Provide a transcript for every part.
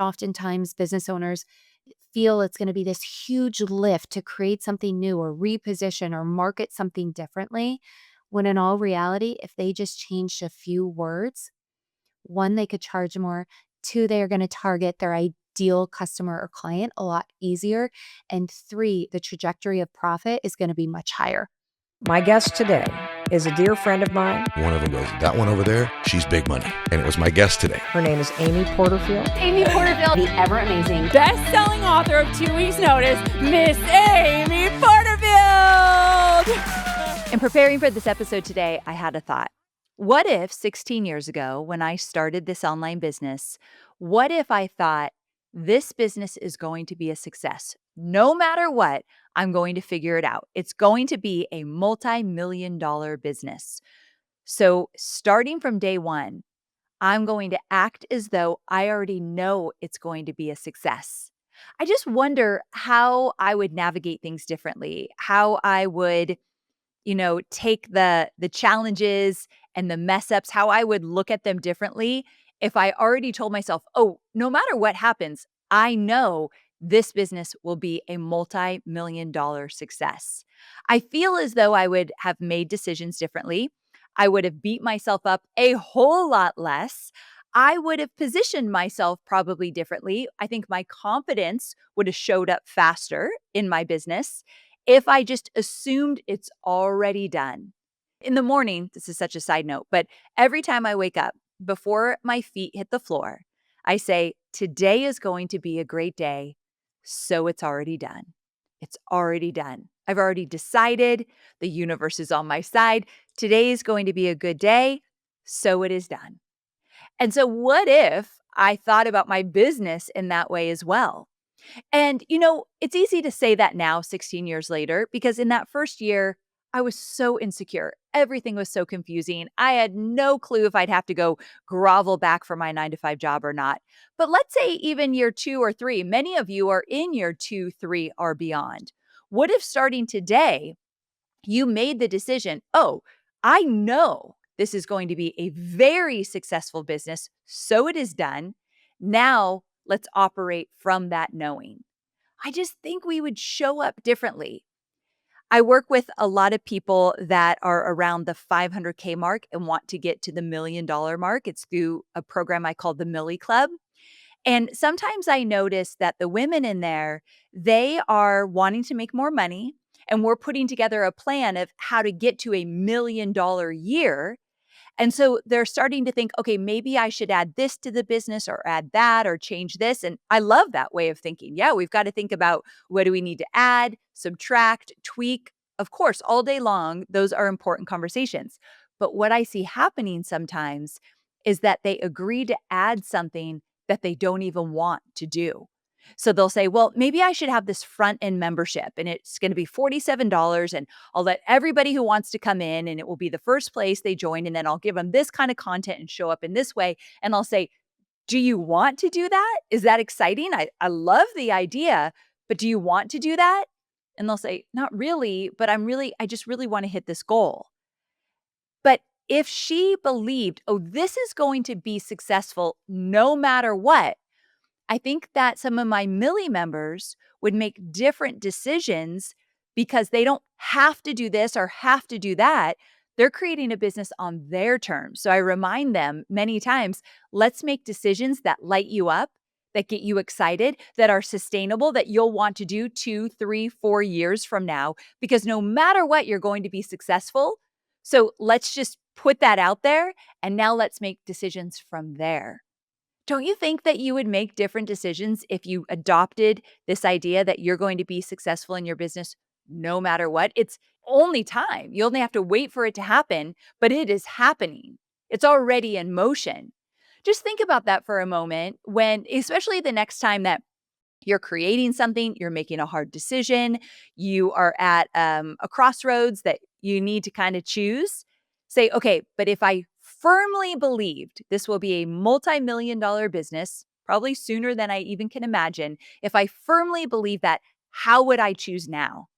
Oftentimes, business owners feel it's going to be this huge lift to create something new or reposition or market something differently. When in all reality, if they just changed a few words, one, they could charge more. Two, they are going to target their ideal customer or client a lot easier. And three, the trajectory of profit is going to be much higher. My guest today is a dear friend of mine. One of them goes, that one over there, she's big money. And it was my guest today. Her name is Amy Porterfield. Amy Porterfield, the ever amazing best-selling author of 2 Weeks Notice, Miss Amy Porterfield. In preparing for this episode today, I had a thought. What if 16 years ago, when I started this online business, what if I thought this business is going to be a success? No matter what, I'm going to figure it out. It's going to be a multi-million-dollar business. So starting from day one, I'm going to act as though I already know it's going to be a success. I just wonder how I would navigate things differently, how I would take the challenges and the mess ups, how I would look at them differently if I already told myself, oh, no matter what happens, I know this business will be a multi-million-dollar success. I feel as though I would have made decisions differently. I would have beat myself up a whole lot less. I would have positioned myself probably differently. I think my confidence would have showed up faster in my business if I just assumed it's already done. In the morning, this is such a side note, but every time I wake up, before my feet hit the floor, I say, today is going to be a great day, so it's already done. It's already done. I've already decided. The universe is on my side. Today is going to be a good day, so it is done. And so what if I thought about my business in that way as well? And, it's easy to say that now, 16 years later, because in that first year, I was so insecure. Everything was so confusing. I had no clue if I'd have to go grovel back for my 9-to-5 job or not. But let's say even year 2 or 3, many of you are in year 2, 3, or beyond. What if starting today, you made the decision, oh, I know this is going to be a very successful business, so it is done. Now, let's operate from that knowing. I just think we would show up differently. I work with a lot of people that are around the 500K mark and want to get to the $1 million mark. It's through a program I call the Millie Club. And sometimes I notice that the women in there, they are wanting to make more money. And we're putting together a plan of how to get to $1 million year. And so they're starting to think, okay, maybe I should add this to the business or add that or change this. And I love that way of thinking. Yeah, we've got to think about what do we need to add, subtract, tweak. Of course, all day long, those are important conversations. But what I see happening sometimes is that they agree to add something that they don't even want to do. So they'll say, well, maybe I should have this front end membership and it's going to be $47 and I'll let everybody who wants to come in and it will be the first place they join. And then I'll give them this kind of content and show up in this way. And I'll say, do you want to do that? Is that exciting? I love the idea, but do you want to do that? And they'll say, not really, but I just really want to hit this goal. But if she believed, oh, this is going to be successful no matter what, I think that some of my Millie members would make different decisions because they don't have to do this or have to do that. They're creating a business on their terms. So I remind them many times, let's make decisions that light you up, that get you excited, that are sustainable, that you'll want to do 2, 3, 4 years from now, because no matter what, you're going to be successful. So let's just put that out there. And now let's make decisions from there. Don't you think that you would make different decisions if you adopted this idea that you're going to be successful in your business no matter what? It's only time. You only have to wait for it to happen, but it is happening. It's already in motion. Just think about that for a moment especially the next time that you're creating something, you're making a hard decision, you are at a crossroads that you need to kind of choose. Say, okay, but if I firmly believed this will be a multi-million-dollar business, probably sooner than I even can imagine, if I firmly believe that, how would I choose now?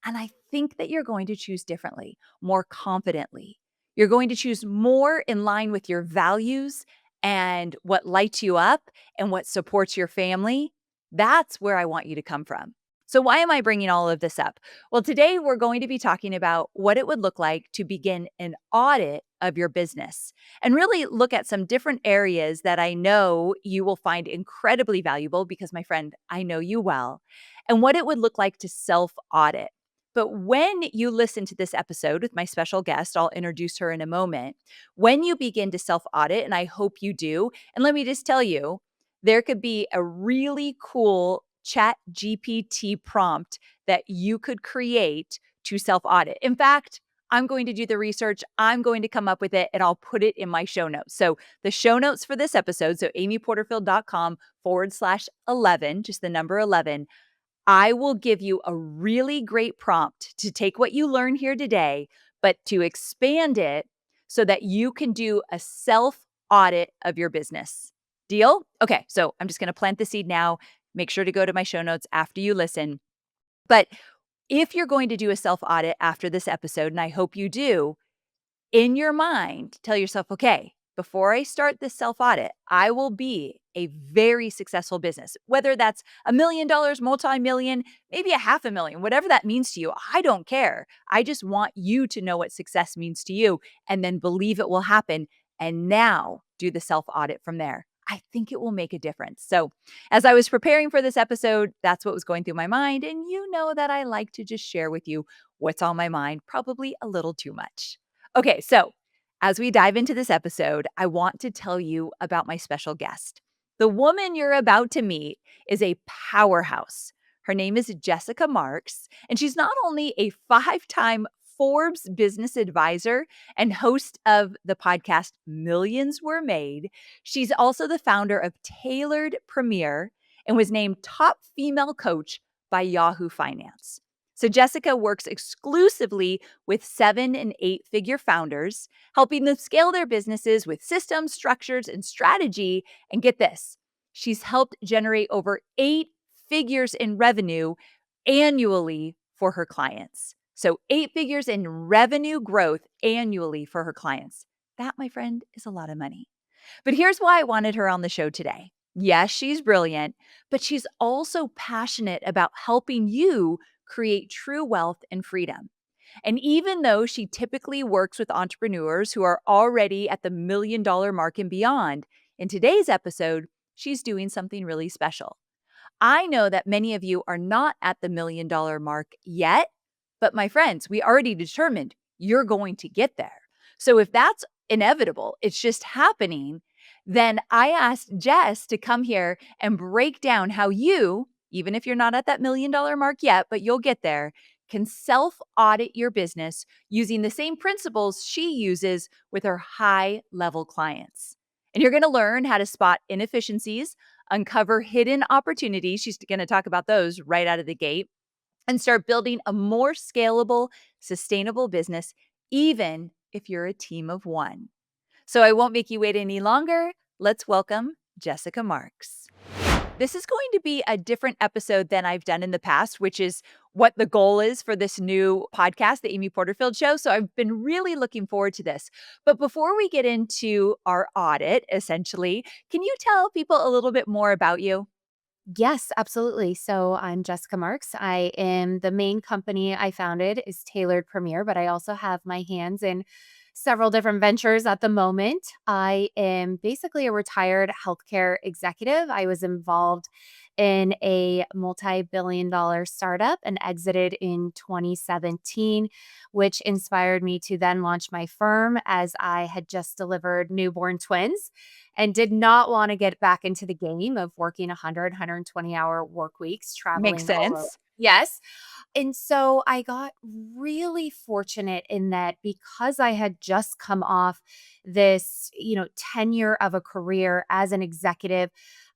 And I think that you're going to choose differently, more confidently. You're going to choose more in line with your values and what lights you up and what supports your family, that's where I want you to come from. So, why am I bringing all of this up? Well, today we're going to be talking about what it would look like to begin an audit of your business and really look at some different areas that I know you will find incredibly valuable because, my friend, I know you well, and what it would look like to self audit. But when you listen to this episode with my special guest, I'll introduce her in a moment. When you begin to self audit, and I hope you do, and let me just tell you, there could be a really cool chat GPT prompt that you could create to self audit. In fact, I'm going to do the research. I'm going to come up with it and I'll put it in my show notes. So the show notes for this episode, so amyporterfield.com/11, just the number 11, I will give you a really great prompt to take what you learn here today, but to expand it so that you can do a self audit of your business. Deal? Okay, so I'm just going to plant the seed now. Make sure to go to my show notes after you listen. But if you're going to do a self audit after this episode, and I hope you do, in your mind, tell yourself, okay, before I start this self audit, I will be a very successful business, whether that's $1 million, multi-million, maybe a 500,000, whatever that means to you. I don't care. I just want you to know what success means to you and then believe it will happen. And now do the self audit from there. I think it will make a difference. So, as I was preparing for this episode, that's what was going through my mind. And you know that I like to just share with you what's on my mind, probably a little too much. Okay, so as we dive into this episode, I want to tell you about my special guest. The woman you're about to meet is a powerhouse. Her name is Jessica Marx, and she's not only a 5-time Forbes business advisor and host of the podcast Millions Were Made, she's also the founder of Tailored Premier and was named top female coach by Yahoo Finance. So Jessica works exclusively with 7 and 8-figure founders, helping them scale their businesses with systems, structures, and strategy. And get this, she's helped generate over 8 figures in revenue annually for her clients. So 8 figures in revenue growth annually for her clients. That, my friend, is a lot of money. But here's why I wanted her on the show today. Yes, she's brilliant, but she's also passionate about helping you create true wealth and freedom. And even though she typically works with entrepreneurs who are already at the $1 million mark and beyond, in today's episode, she's doing something really special. I know that many of you are not at the $1 million mark yet, but my friends, we already determined you're going to get there. So if that's inevitable, it's just happening, then I asked Jess to come here and break down how you, even if you're not at that $1 million mark yet, but you'll get there, can self audit your business using the same principles she uses with her high level clients. And you're going to learn how to spot inefficiencies, uncover hidden opportunities. She's going to talk about those right out of the gate and start building a more scalable, sustainable business, even if you're a team of one. So I won't make you wait any longer. Let's welcome Jessica Marx. This is going to be a different episode than I've done in the past, which is what the goal is for this new podcast, the Amy Porterfield Show. So I've been really looking forward to this. But before we get into our audit, essentially, can you tell people a little bit more about you? Yes, absolutely. So I'm Jessica Marx. I am the main company I founded is Tailored Premier, but I also have my hands in several different ventures at the moment. I am basically a retired healthcare executive. I was involved in a multi-billion-dollar startup and exited in 2017, which inspired me to then launch my firm as I had just delivered newborn twins and did not want to get back into the game of working 120-hour work weeks, Makes traveling all over. sense. Yes. And so I got really fortunate in that because I had just come off this, tenure of a career as an executive,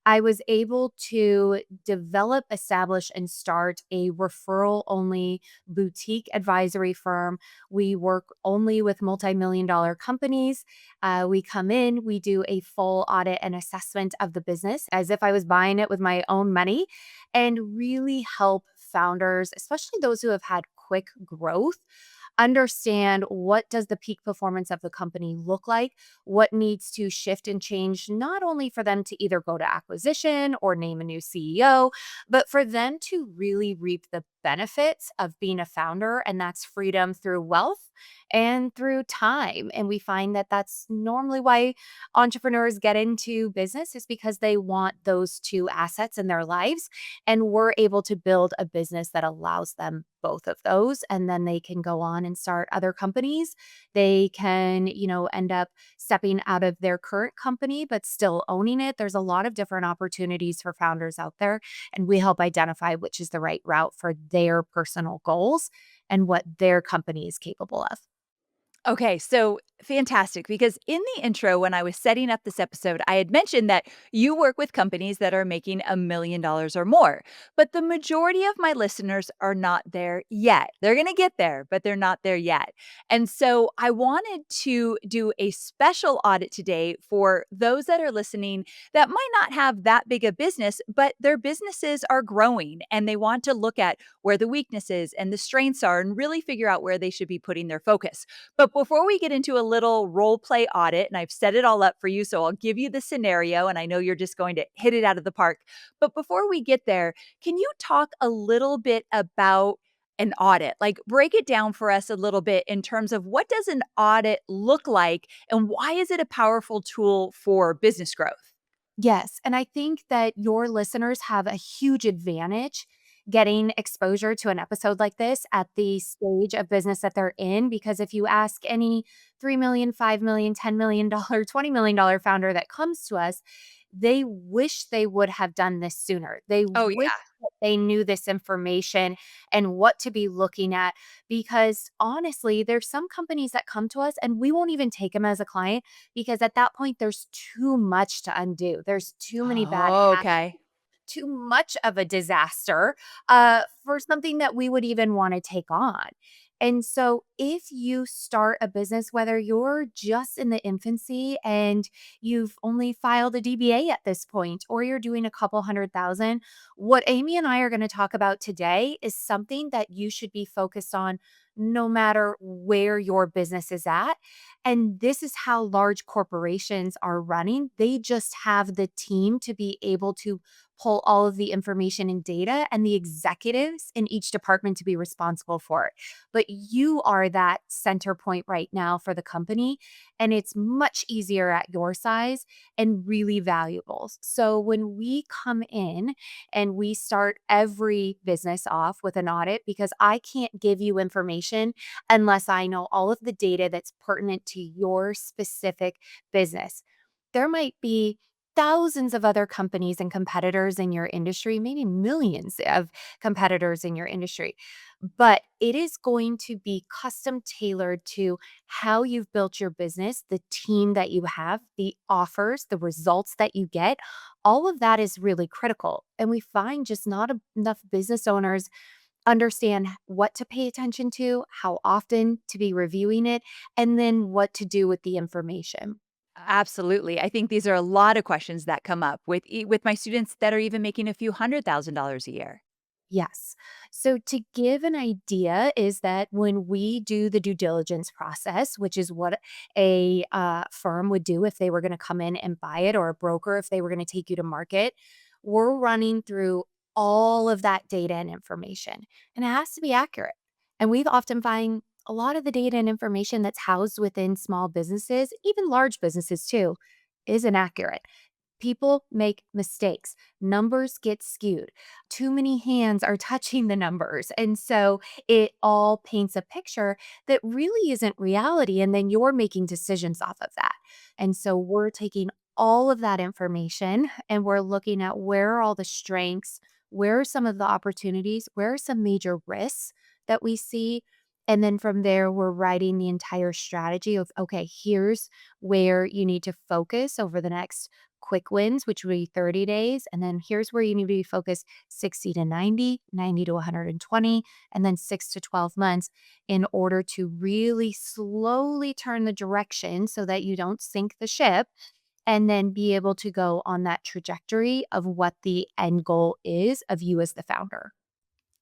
I was able to develop, establish, and start a referral only boutique advisory firm. We work only with multi-million-dollar companies. We come in, we do a full audit and assessment of the business as if I was buying it with my own money and really help founders, especially those who have had quick growth, understand what does the peak performance of the company look like, what needs to shift and change, not only for them to either go to acquisition or name a new CEO, but for them to really reap the benefits of being a founder. And that's freedom through wealth and through time. And we find that that's normally why entrepreneurs get into business, is because they want those two assets in their lives. And we're able to build a business that allows them both of those. And then they can go on and start other companies. They can, end up stepping out of their current company, but still owning it. There's a lot of different opportunities for founders out there. And we help identify which is the right route for their personal goals and what their company is capable of. Okay, so fantastic. Because in the intro, when I was setting up this episode, I had mentioned that you work with companies that are making $1 million or more. But the majority of my listeners are not there yet. They're going to get there, but they're not there yet. And so I wanted to do a special audit today for those that are listening that might not have that big a business, but their businesses are growing and they want to look at where the weaknesses and the strengths are and really figure out where they should be putting their focus. But before we get into a little role play audit, and I've set it all up for you, so I'll give you the scenario, and I know you're just going to hit it out of the park. But before we get there, can you talk a little bit about an audit? Like break it down for us a little bit in terms of what does an audit look like and why is it a powerful tool for business growth? Yes. And I think that your listeners have a huge advantage getting exposure to an episode like this at the stage of business that they're in. Because if you ask any 3 million, 5 million, $10 million, $20 million founder that comes to us, they wish they would have done this sooner. They Oh, wish yeah. that they knew this information and what to be looking at. Because honestly, there's some companies that come to us and we won't even take them as a client, because at that point there's too much to undo. There's too many bad Oh, habits, okay. too much of a disaster for something that we would even want to take on. And so, if you start a business, whether you're just in the infancy and you've only filed a DBA at this point, or you're doing a couple 100,000, what Amy and I are going to talk about today is something that you should be focused on no matter where your business is at. And this is how large corporations are running. They just have the team to be able to pull all of the information and data, and the executives in each department to be responsible for it. But you are that center point right now for the company, and it's much easier at your size and really valuable. So when we come in and we start every business off with an audit, because I can't give you information unless I know all of the data that's pertinent to your specific business. There might be thousands of other companies and competitors in your industry, maybe millions of competitors in your industry. But it is going to be custom tailored to how you've built your business, the team that you have, the offers, the results that you get. All of that is really critical. And we find just not enough business owners understand what to pay attention to, how often to be reviewing it, and then what to do with the information. Absolutely. I think these are a lot of questions that come up with with my students that are even making a few $100,000 a year. Yes. So to give an idea is that when we do the due diligence process, which is what a firm would do if they were going to come in and buy it, or a broker if they were going to take you to market, we're running through all of that data and information, and it has to be accurate. And we've often find a lot of the data and information that's housed within small businesses, even large businesses too, isn't accurate. People make mistakes. Numbers get skewed. Too many hands are touching the numbers. And so it all paints a picture that really isn't reality. And then you're making decisions off of that. And so we're taking all of that information and we're looking at where are all the strengths, where are some of the opportunities, where are some major risks that we see. And then from there, we're writing the entire strategy of, okay, here's where you need to focus over the next quick wins, which would be 30 days. And then here's where you need to be focused 60 to 90, 90 to 120, and then 6 to 12 months in order to really slowly turn the direction so that you don't sink the ship, and then be able to go on that trajectory of what the end goal is of you as the founder.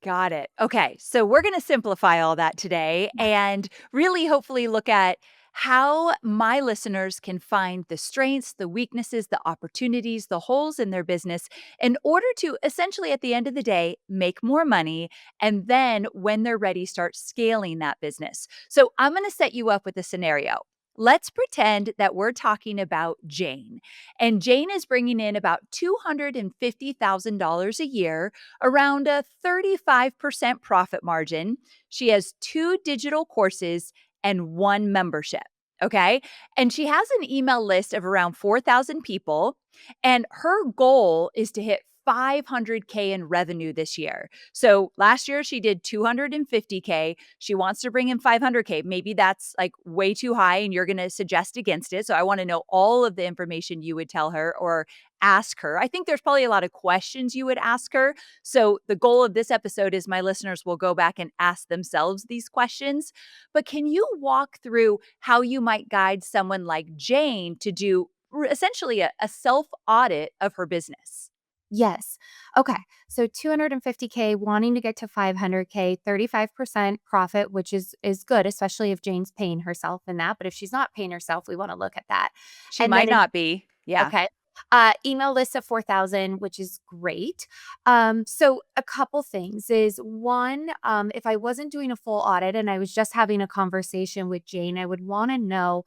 Got it. Okay. So we're going to simplify all that today and really hopefully look at how my listeners can find the strengths, the weaknesses, the opportunities, the holes in their business in order to essentially, at the end of the day, make more money. And then when they're ready, start scaling that business. So I'm going to set you up with a scenario. Let's pretend that we're talking about Jane, and Jane is bringing in about $250,000 a year, around a 35% profit margin. She has two digital courses and one membership. Okay. And she has an email list of around 4,000 people. And her goal is to hit 500K in revenue this year. So last year she did 250K. She wants to bring in 500K. Maybe that's like way too high and you're going to suggest against it. So I want to know all of the information you would tell her or ask her. I think there's probably a lot of questions you would ask her. So the goal of this episode is my listeners will go back and ask themselves these questions. But can you walk through how you might guide someone like Jane to do essentially a self audit of her business? Yes. Okay. So 250K wanting to get to 500K, 35% profit, which is good, especially if Jane's paying herself in that. But if she's not paying herself, we want to look at that. She And then might not be. Yeah. okay. Email list of 4,000, which is great. So a couple things is one, if I wasn't doing a full audit and I was just having a conversation with Jane, I would want to know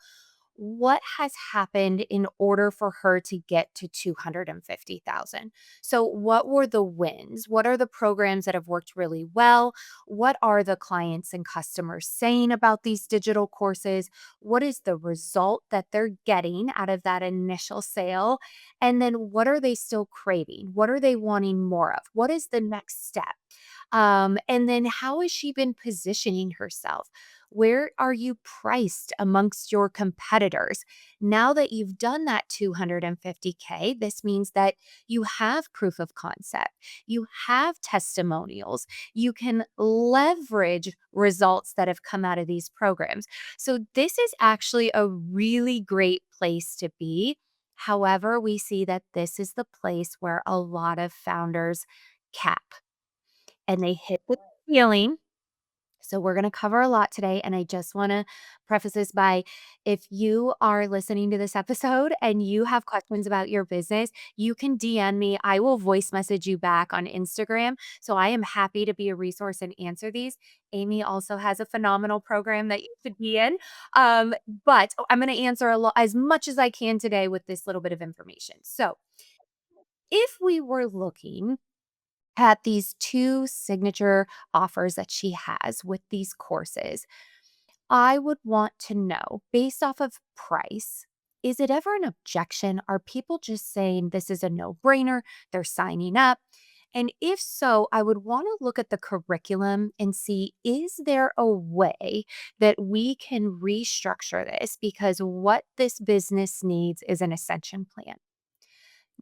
what has happened in order for her to get to 250,000. So what were the wins? What are the programs that have worked really well? What are the clients and customers saying about these digital courses? What is the result that they're getting out of that initial sale? And then what are they still craving? What are they wanting more of? What is the next step? And then how has she been positioning herself? Where are you priced amongst your competitors? Now that you've done that 250K, this means that you have proof of concept, you have testimonials, you can leverage results that have come out of these programs. So, this is actually a really great place to be. However, we see that this is the place where a lot of founders cap and they hit the ceiling. So, we're going to cover a lot today. And I just want to preface this by if you are listening to this episode and you have questions about your business, you can DM me. I will voice message you back on Instagram. So, I am happy to be a resource and answer these. Amy also has a phenomenal program that you should be in. But I'm going to answer as much as I can today with this little bit of information. So, if we were looking at these two signature offers that she has with these courses, I would want to know based off of price, is it ever an objection? Are people just saying this is a no brainer? They're signing up. And if so, I would want to look at the curriculum and see is there a way that we can restructure this? Because what this business needs is an ascension plan.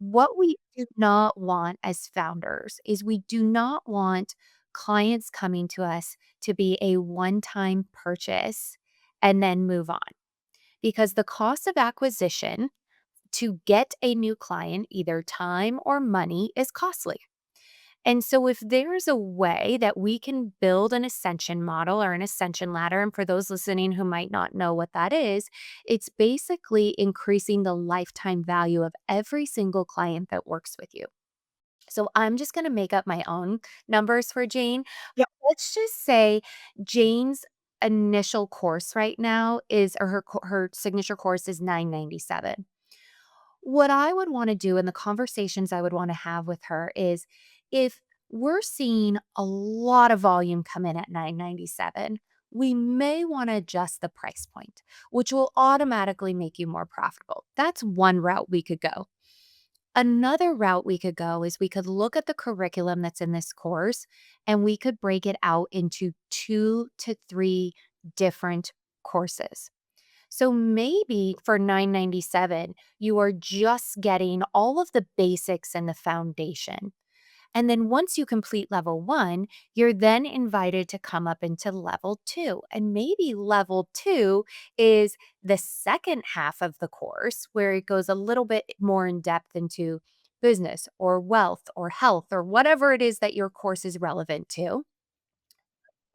What we do not want as founders is we do not want clients coming to us to be a one-time purchase and then move on. Because the cost of acquisition to get a new client, either time or money, is costly. And so, if there's a way that we can build an ascension model or an ascension ladder, and for those listening who might not know what that is, it's basically increasing the lifetime value of every single client that works with you. So, I'm just going to make up my own numbers for Jane. Yeah. Let's just say Jane's initial course right now is, or her signature course is 997. What I would wanna do and the conversations I would wanna have with her is if we're seeing a lot of volume come in at 997, we may wanna adjust the price point, which will automatically make you more profitable. That's one route we could go. Another route we could go is we could look at the curriculum that's in this course and we could break it out into 2 to 3 different courses. So maybe for 997, you are just getting all of the basics and the foundation. And then once you complete level 1, you're then invited to come up into level 2. And maybe level 2 is the second half of the course where it goes a little bit more in depth into business or wealth or health or whatever it is that your course is relevant to.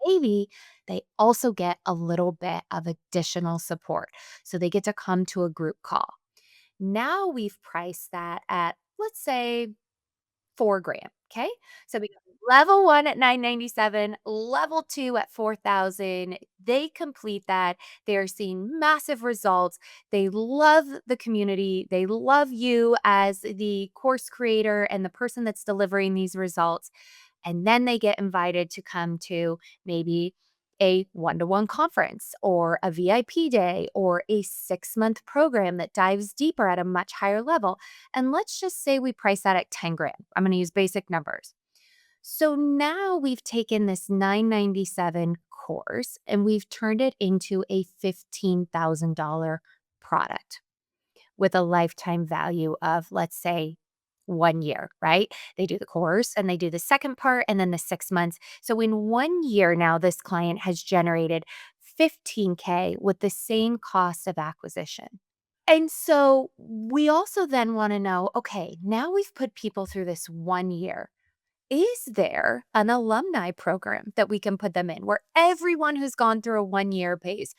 Maybe they also get a little bit of additional support. So they get to come to a group call. Now we've priced that at, let's say, 4 grand, okay? So we got level 1 at 997, level 2 at 4,000. They complete that. They're seeing massive results. They love the community. They love you as the course creator and the person that's delivering these results. And then they get invited to come to maybe a one-to-one conference or a VIP day or a 6-month program that dives deeper at a much higher level. And let's just say we price that at 10 grand. I'm going to use basic numbers. So now we've taken this 997 course and we've turned it into a $15,000 product with a lifetime value of, let's say, 1 year, right? They do the course and they do the second part and then the 6 months. So in 1 year now, this client has generated 15K with the same cost of acquisition. And so we also then want to know, okay, now we've put people through this 1 year. Is there an alumni program that we can put them in where everyone who's gone through a 1 year pays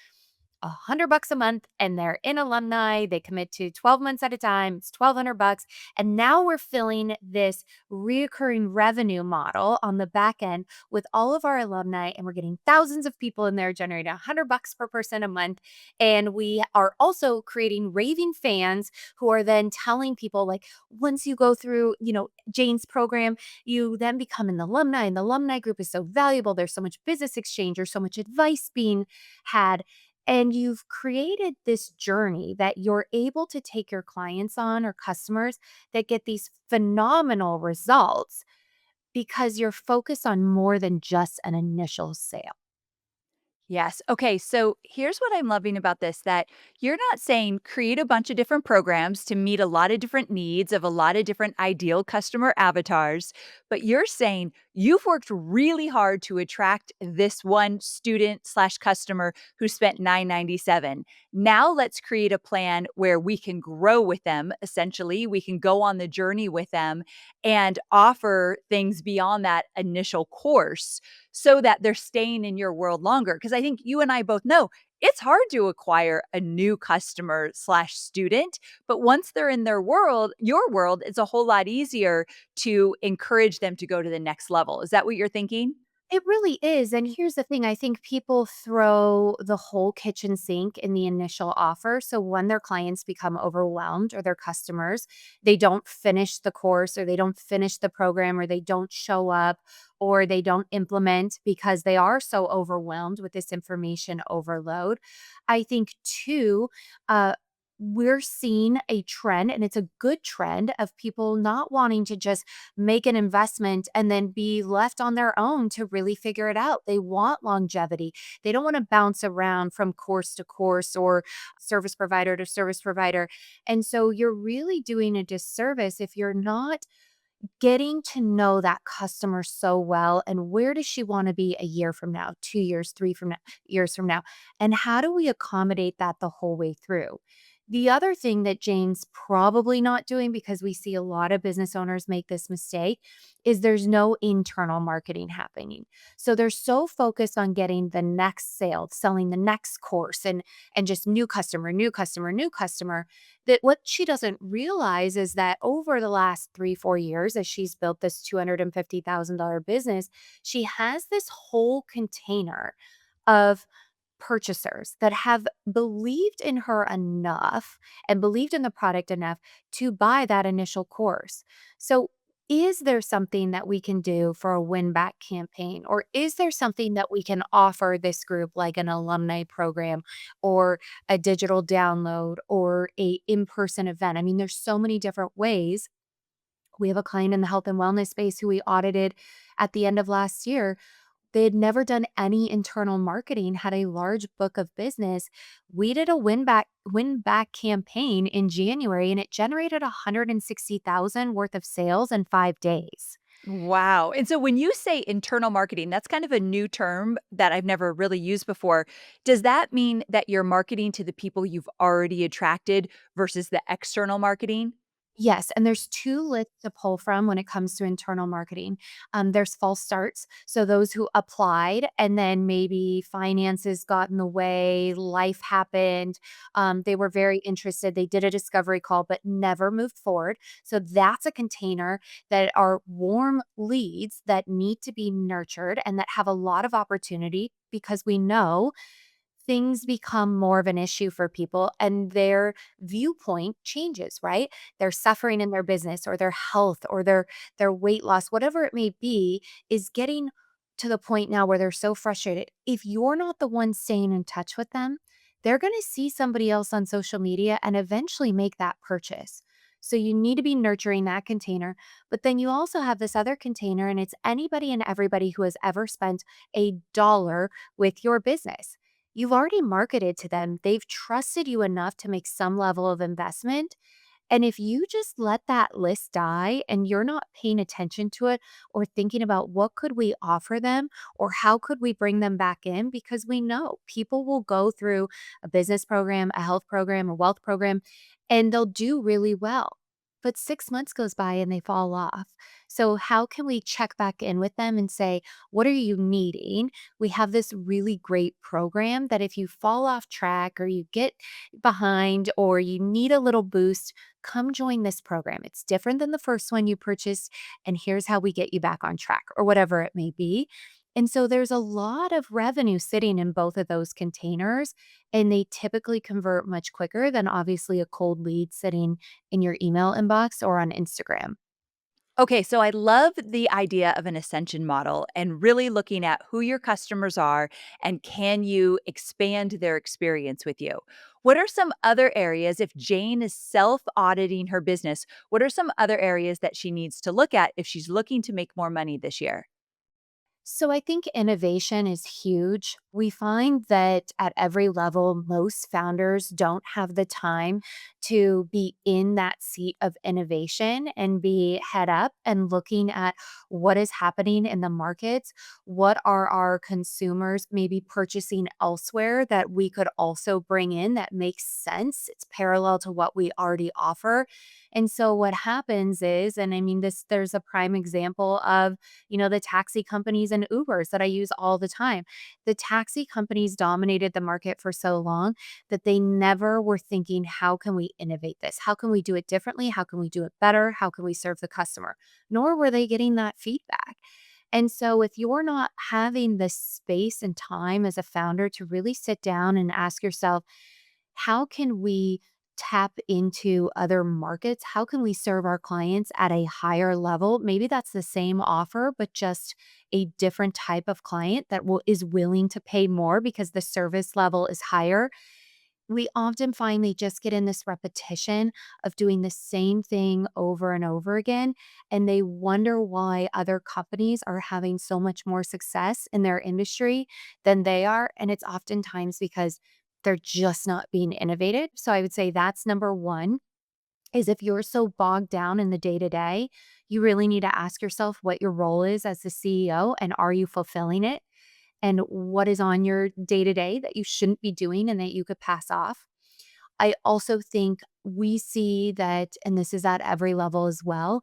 $100 a month and they're in alumni, they commit to 12 months at a time, it's 1,200 bucks. And now we're filling this reoccurring revenue model on the back end with all of our alumni, and we're getting thousands of people in there generating $100 per person a month. And we are also creating raving fans who are then telling people, like, once you go through, Jane's program, you then become an alumni, and the alumni group is so valuable. There's so much business exchange or so much advice being had, and you've created this journey that you're able to take your clients on or customers that get these phenomenal results because you're focused on more than just an initial sale. Yes. Okay. So here's what I'm loving about this, that you're not saying create a bunch of different programs to meet a lot of different needs of a lot of different ideal customer avatars, but you're saying you've worked really hard to attract this one student slash customer who spent 997. Now let's create a plan where we can grow with them. Essentially, we can go on the journey with them and offer things beyond that initial course so that they're staying in your world longer. Because I think you and I both know it's hard to acquire a new customer slash student, but once they're in their world, your world, it's a whole lot easier to encourage them to go to the next level. Is that what you're thinking? It really is. And here's the thing, I think people throw the whole kitchen sink in the initial offer. So when their clients become overwhelmed or their customers, they don't finish the course or they don't finish the program or they don't show up or they don't implement because they are so overwhelmed with this information overload. I think, too, we're seeing a trend, and it's a good trend, of people not wanting to just make an investment and then be left on their own to really figure it out. They want longevity. They don't want to bounce around from course to course or service provider to service provider. And so you're really doing a disservice if you're not getting to know that customer so well, and where does she want to be a year from now, 2 years, 3 from now, years from now, and how do we accommodate that the whole way through? The other thing that Jane's probably not doing, because we see a lot of business owners make this mistake, is there's no internal marketing happening. So they're so focused on getting the next sale, selling the next course, and just new customer, new customer, new customer, that what she doesn't realize is that over the last 3, 4 years, as she's built this $250,000 business, she has this whole container of purchasers that have believed in her enough and believed in the product enough to buy that initial course. So, is there something that we can do for a win back campaign? Or is there something that we can offer this group, like an alumni program or a digital download or a in-person event? I mean, there's so many different ways. We have a client in the health and wellness space who we audited at the end of last year. They had never done any internal marketing, had a large book of business. We did a win back campaign in January, and it generated 160,000 worth of sales in 5 days. Wow. And so when you say internal marketing, that's kind of a new term that I've never really used before. Does that mean that you're marketing to the people you've already attracted versus the external marketing? Yes, and there's 2 lists to pull from when it comes to internal marketing. There's false starts, so those who applied and then maybe finances got in the way, life happened, they were very interested, they did a discovery call but never moved forward. So that's a container that are warm leads that need to be nurtured and that have a lot of opportunity because we know things become more of an issue for people and their viewpoint changes, right? They're suffering in their business or their health or their weight loss, whatever it may be, is getting to the point now where they're so frustrated. If you're not the one staying in touch with them, they're going to see somebody else on social media and eventually make that purchase. So you need to be nurturing that container, but then you also have this other container and it's anybody and everybody who has ever spent a dollar with your business. You've already marketed to them. They've trusted you enough to make some level of investment. And if you just let that list die and you're not paying attention to it or thinking about what could we offer them or how could we bring them back in, because we know people will go through a business program, a health program, a wealth program, and they'll do really well. But 6 months goes by and they fall off. So, how can we check back in with them and say, what are you needing? We have this really great program that if you fall off track or you get behind or you need a little boost, come join this program. It's different than the first one you purchased, and here's how we get you back on track, or whatever it may be. And so there's a lot of revenue sitting in both of those containers, and they typically convert much quicker than obviously a cold lead sitting in your email inbox or on Instagram. Okay, so I love the idea of an ascension model and really looking at who your customers are and can you expand their experience with you. What are some other areas, if Jane is self auditing her business, what are some other areas that she needs to look at if she's looking to make more money this year? So I think innovation is huge. We find that at every level, most founders don't have the time to be in that seat of innovation and be head up and looking at what is happening in the markets. What are our consumers maybe purchasing elsewhere that we could also bring in that makes sense? It's parallel to what we already offer. And so what happens is, and I mean, there's a prime example of the taxi companies and Ubers that I use all the time. The taxi companies dominated the market for so long that they never were thinking, how can we innovate this? How can we do it differently? How can we do it better? How can we serve the customer? Nor were they getting that feedback. And so, if you're not having the space and time as a founder to really sit down and ask yourself, how can we tap into other markets? How can we serve our clients at a higher level? Maybe that's the same offer, but just a different type of client that is willing to pay more because the service level is higher. We often find they just get in this repetition of doing the same thing over and over again. And they wonder why other companies are having so much more success in their industry than they are. And it's oftentimes because they're just not being innovated. So I would say that's number one is if you're so bogged down in the day to day, you really need to ask yourself what your role is as the CEO and are you fulfilling it? And what is on your day to day that you shouldn't be doing and that you could pass off. I also think we see that, and this is at every level as well,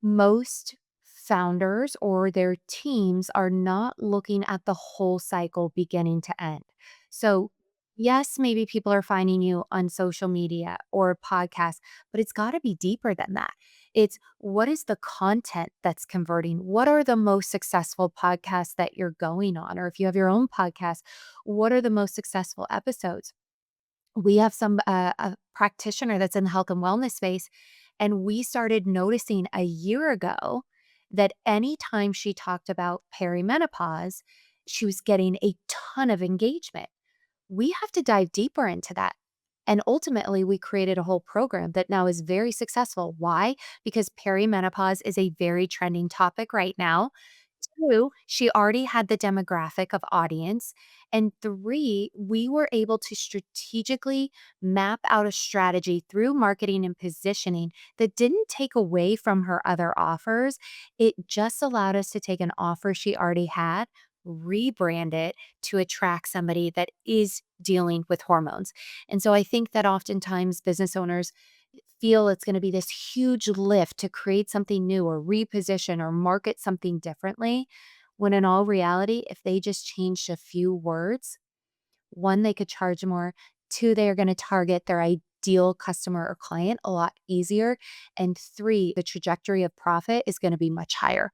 most founders or their teams are not looking at the whole cycle beginning to end. So, yes, maybe people are finding you on social media or podcasts, but it's got to be deeper than that. It's what is the content that's converting? What are the most successful podcasts that you're going on? Or if you have your own podcast, what are the most successful episodes? We have a practitioner that's in the health and wellness space, and we started noticing a year ago that anytime she talked about perimenopause, she was getting a ton of engagement. We have to dive deeper into that. And ultimately, we created a whole program that now is very successful. Why? Because perimenopause is a very trending topic right now. Two, she already had the demographic of audience. And three, we were able to strategically map out a strategy through marketing and positioning that didn't take away from her other offers. It just allowed us to take an offer she already had, rebrand it to attract somebody that is dealing with hormones. And so I think that oftentimes business owners, feel it's going to be this huge lift to create something new or reposition or market something differently. When in all reality, if they just changed a few words, one, they could charge more. Two, they are going to target their ideal customer or client a lot easier. And three, the trajectory of profit is going to be much higher.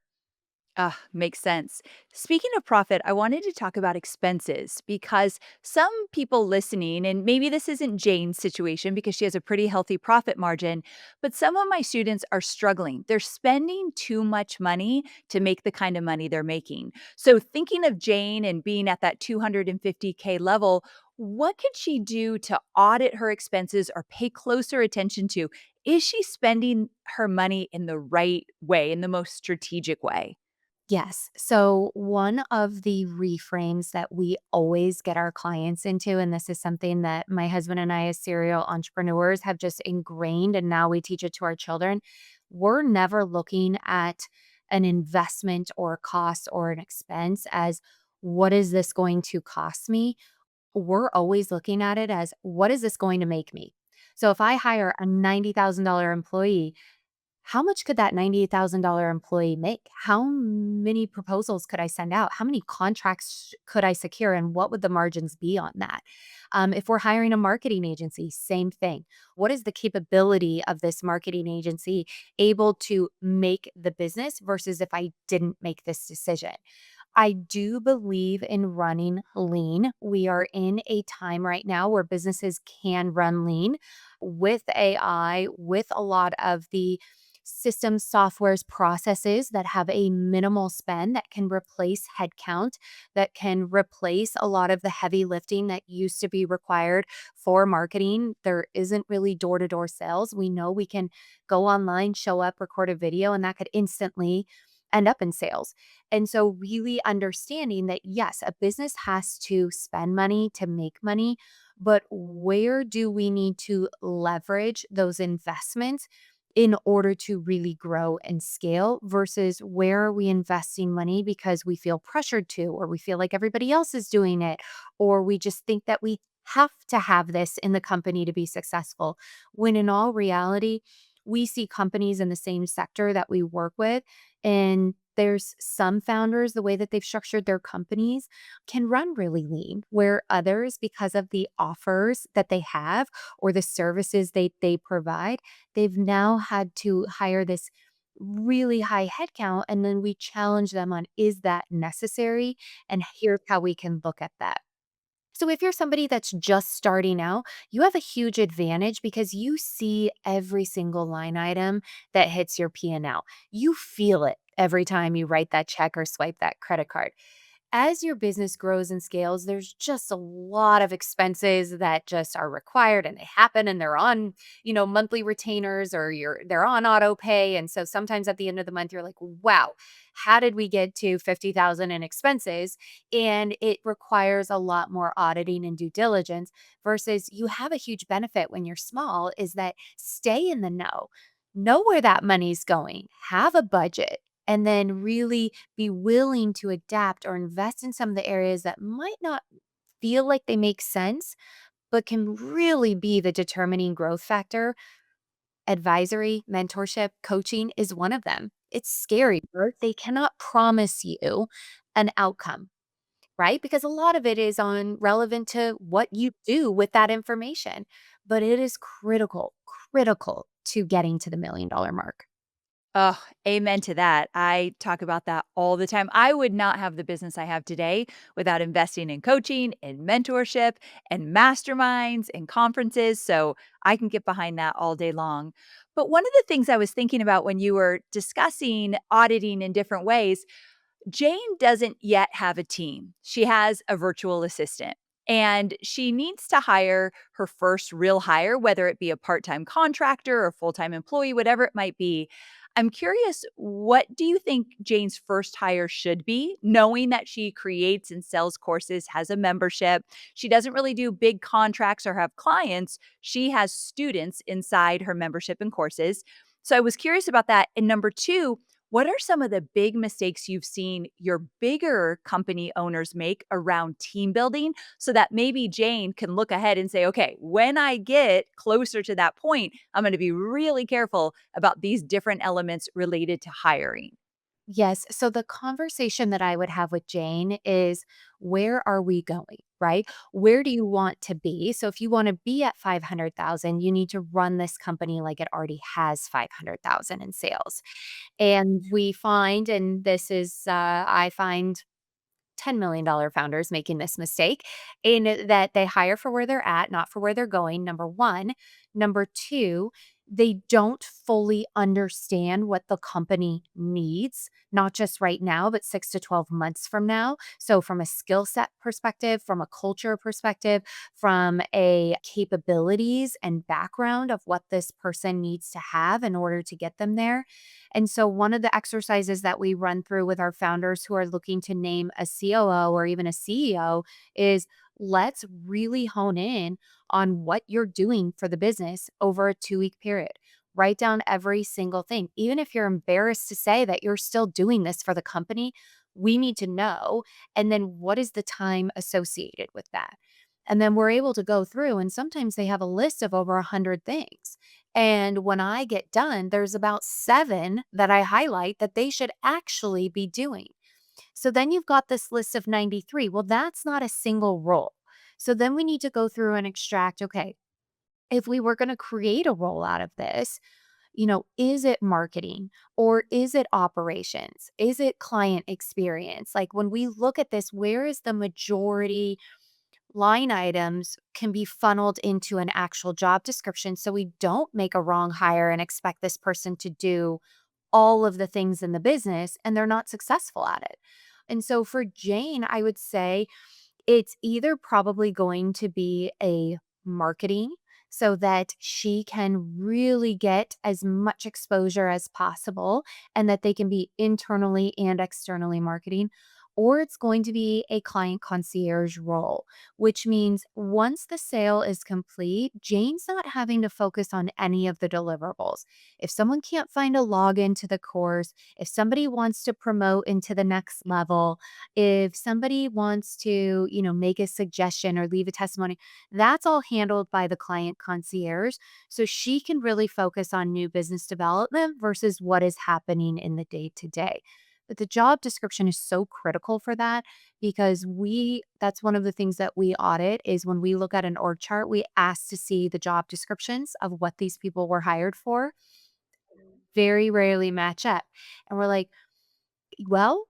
Ah, makes sense. Speaking of profit, I wanted to talk about expenses because some people listening, and maybe this isn't Jane's situation because she has a pretty healthy profit margin, but some of my students are struggling. They're spending too much money to make the kind of money they're making. So, thinking of Jane and being at that 250K level, what could she do to audit her expenses or pay closer attention to? Is she spending her money in the right way, in the most strategic way? Yes. So, one of the reframes that we always get our clients into, and this is something that my husband and I, as serial entrepreneurs, have just ingrained, and now we teach it to our children. We're never looking at an investment or a cost or an expense as what is this going to cost me? We're always looking at it as what is this going to make me? So, if I hire a $90,000 employee, how much could that $98,000 employee make? How many proposals could I send out? How many contracts could I secure? And what would the margins be on that? If we're hiring a marketing agency, same thing. What is the capability of this marketing agency able to make the business versus if I didn't make this decision? I do believe in running lean. We are in a time right now where businesses can run lean with AI, with a lot of the systems, softwares, processes that have a minimal spend that can replace headcount, that can replace a lot of the heavy lifting that used to be required for marketing. There isn't really door to door sales. We know we can go online, show up, record a video, and that could instantly end up in sales. And so, really understanding that, yes, a business has to spend money to make money, but where do we need to leverage those investments in order to really grow and scale versus where are we investing money because we feel pressured to, or we feel like everybody else is doing it, or we just think that we have to have this in the company to be successful. When in all reality, we see companies in the same sector that we work with, and there's some founders, the way that they've structured their companies can run really lean, where others, because of the offers that they have or the services they provide, they've now had to hire this really high headcount. And then we challenge them on, is that necessary? And here's how we can look at that. So, if you're somebody that's just starting out, you have a huge advantage because you see every single line item that hits your P&L. You feel it every time you write that check or swipe that credit card. As your business grows and scales, there's just a lot of expenses that just are required and they happen and they're on, monthly retainers, or they're on auto pay. And so sometimes at the end of the month, you're like, wow, how did we get to 50,000 in expenses? And it requires a lot more auditing and due diligence versus you have a huge benefit when you're small is that stay in the know where that money's going, have a budget, and then really be willing to adapt or invest in some of the areas that might not feel like they make sense, but can really be the determining growth factor. Advisory, mentorship, coaching is one of them. It's scary, but they cannot promise you an outcome, right? Because a lot of it is on relevant to what you do with that information, but it is critical to getting to the $1 million mark. Oh, amen to that. I talk about that all the time. I would not have the business I have today without investing in coaching and mentorship and masterminds and conferences. So I can get behind that all day long. But one of the things I was thinking about when you were discussing auditing in different ways, Jane doesn't yet have a team. She has a virtual assistant. And she needs to hire her first real hire, whether it be a part time contractor or full time employee, whatever it might be. I'm curious, what do you think Jane's first hire should be, knowing that she creates and sells courses, has a membership? She doesn't really do big contracts or have clients. She has students inside her membership and courses. So I was curious about that. And number two, What are some of the big mistakes you've seen your bigger company owners make around team building so that maybe Jane can look ahead and say, okay, when I get closer to that point, I'm going to be really careful about these different elements related to hiring? Yes. So the conversation that I would have with Jane is, where are we going? Right? Where do you want to be? So if you want to be at 500,000, you need to run this company like it already has 500,000 in sales. And we find, and this is, I find $10 million founders making this mistake in that they hire for where they're at, not for where they're going, number one. Number two, they don't fully understand what the company needs, not just right now, but 6 to 12 months from now. So, from a skill set perspective, from a culture perspective, from a capabilities and background of what this person needs to have in order to get them there. And so, one of the exercises that we run through with our founders who are looking to name a COO or even a CEO is, let's really hone in on what you're doing for the business over a 2 week period. Write down every single thing. Even if you're embarrassed to say that you're still doing this for the company, we need to know. And then what is the time associated with that? And then we're able to go through, and sometimes they have a list of over 100 things. And when I get done, there's about seven that I highlight that they should actually be doing. So then you've got this list of 93. Well, that's not a single role. So then we need to go through and extract, okay, if we were going to create a role out of this, is it marketing or is it operations? Is it client experience? Like when we look at this, where is the majority line items can be funneled into an actual job description so we don't make a wrong hire and expect this person to do all of the things in the business and they're not successful at it. And so for Jane, I would say it's either probably going to be a marketing so that she can really get as much exposure as possible and that they can be internally and externally marketing. Or it's going to be a client concierge role, which means once the sale is complete, Jane's not having to focus on any of the deliverables. If someone can't find a login to the course, if somebody wants to promote into the next level, if somebody wants to, make a suggestion or leave a testimony, that's all handled by the client concierge. So she can really focus on new business development versus what is happening in the day to day. But the job description is so critical for that because that's one of the things that we audit is when we look at an org chart, we ask to see the job descriptions of what these people were hired for. Very rarely match up. And we're like, well,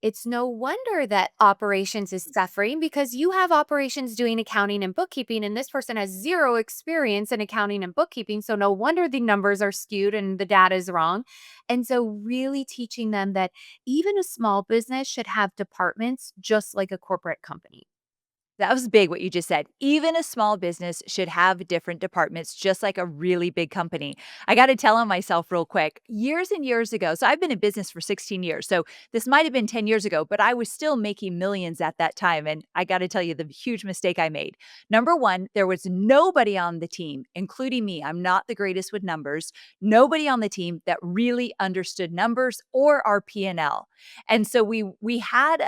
it's no wonder that operations is suffering because you have operations doing accounting and bookkeeping, and this person has zero experience in accounting and bookkeeping. So, no wonder the numbers are skewed and the data is wrong. And so, really teaching them that even a small business should have departments just like a corporate company. That was big what you just said. Even a small business should have different departments, just like a really big company. I got to tell on myself real quick. Years and years ago, so I've been in business for 16 years. So this might have been 10 years ago, but I was still making millions at that time. And I got to tell you the huge mistake I made. Number one, there was nobody on the team, including me. I'm not the greatest with numbers. Nobody on the team that really understood numbers or our P&L. And so we had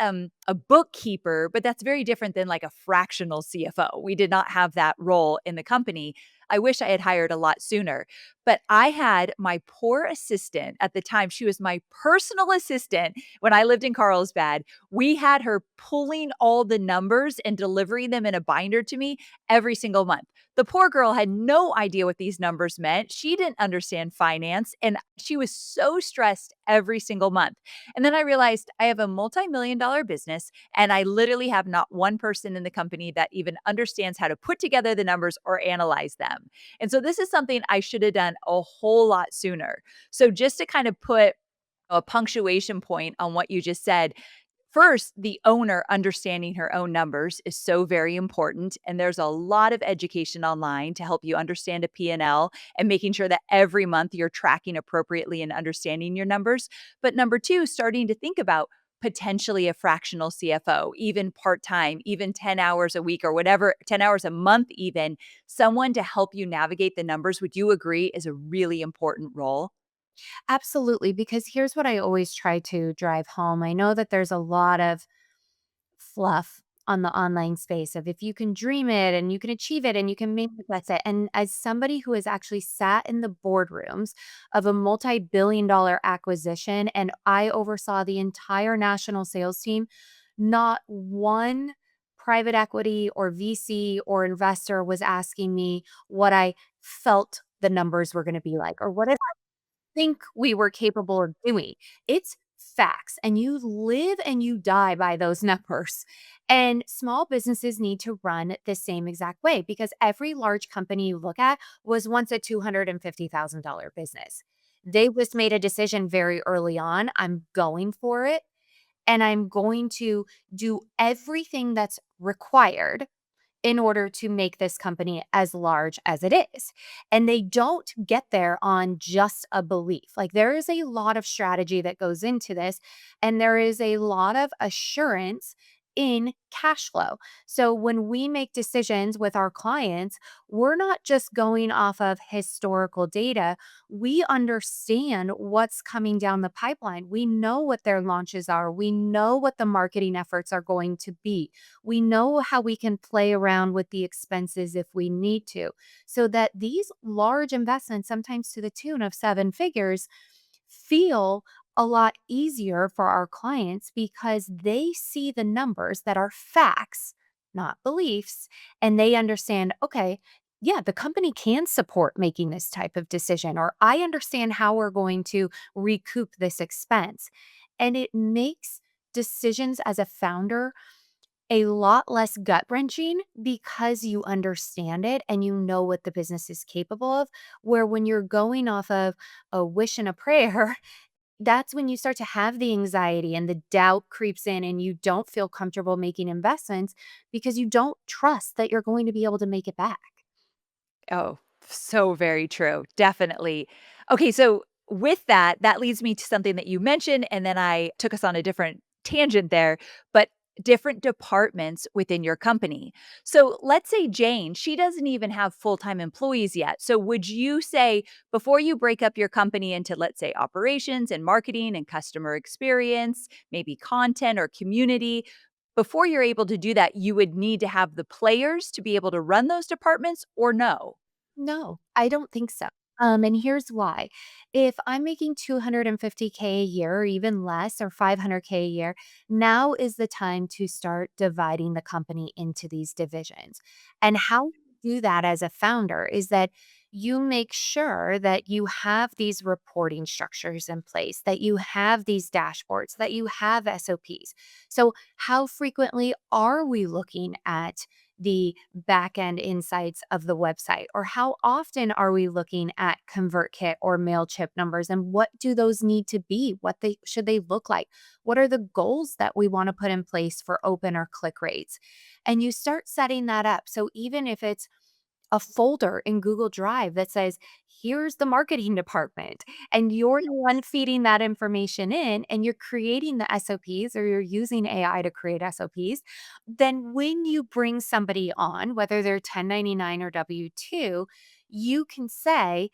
a bookkeeper, but that's very different than like a fractional CFO. We did not have that role in the company. I wish I had hired a lot sooner. But I had my poor assistant at the time. She was my personal assistant when I lived in Carlsbad. We had her pulling all the numbers and delivering them in a binder to me every single month. The poor girl had no idea what these numbers meant. She didn't understand finance, and she was so stressed every single month. And then I realized I have a multi-million dollar business and I literally have not one person in the company that even understands how to put together the numbers or analyze them. And so this is something I should have done a whole lot sooner. So just to kind of put a punctuation point on what you just said, first, the owner understanding her own numbers is so very important. And there's a lot of education online to help you understand a P&L and making sure that every month you're tracking appropriately and understanding your numbers. But number two, starting to think about potentially a fractional CFO, even part-time, even 10 hours a week or whatever, 10 hours a month, even someone to help you navigate the numbers. Would you agree is a really important role? Absolutely, because here's what I always try to drive home. I know that there's a lot of fluff on the online space of if you can dream it and you can achieve it and you can manifest it. And as somebody who has actually sat in the boardrooms of a multi-billion-dollar acquisition and I oversaw the entire national sales team, not one private equity or VC or investor was asking me what I felt the numbers were going to be like or what think we were capable of doing. It's facts, and you live and you die by those numbers. And small businesses need to run the same exact way because every large company you look at was once a $250,000 business. They just made a decision very early on. I'm going for it, and I'm going to do everything that's required in order to make this company as large as it is. And they don't get there on just a belief. Like there is a lot of strategy that goes into this, and there is a lot of assurance in cash flow. So when we make decisions with our clients, we're not just going off of historical data. We understand what's coming down the pipeline. We know what their launches are. We know what the marketing efforts are going to be. We know how we can play around with the expenses if we need to, so that these large investments, sometimes to the tune of seven figures, feel a lot easier for our clients because they see the numbers that are facts, not beliefs, and they understand, okay, yeah, the company can support making this type of decision, or I understand how we're going to recoup this expense. And it makes decisions as a founder a lot less gut wrenching because you understand it and you know what the business is capable of. Where when you're going off of a wish and a prayer, that's when you start to have the anxiety and the doubt creeps in and you don't feel comfortable making investments because you don't trust that you're going to be able to make it back. Oh, so very true. Definitely. Okay, so with that, that leads me to something that you mentioned, and then I took us on a different tangent there, but different departments within your company. So let's say Jane, she doesn't even have full time employees yet. So would you say before you break up your company into, let's say, operations and marketing and customer experience, maybe content or community, before you're able to do that, you would need to have the players to be able to run those departments or no? No, I don't think so. And here's why. If I'm making 250K a year or even less or 500K a year, now is the time to start dividing the company into these divisions. And how you do that as a founder is that you make sure that you have these reporting structures in place, that you have these dashboards, that you have SOPs. So, how frequently are we looking at the back end insights of the website? Or how often are we looking at ConvertKit or MailChimp numbers? And what do those need to be? What they should they look like? What are the goals that we want to put in place for open or click rates? And you start setting that up. So even if it's a folder in Google Drive that says, here's the marketing department, and you're the one feeding that information in, and you're creating the SOPs or you're using AI to create SOPs, then when you bring somebody on, whether they're 1099 or W 2, you can say,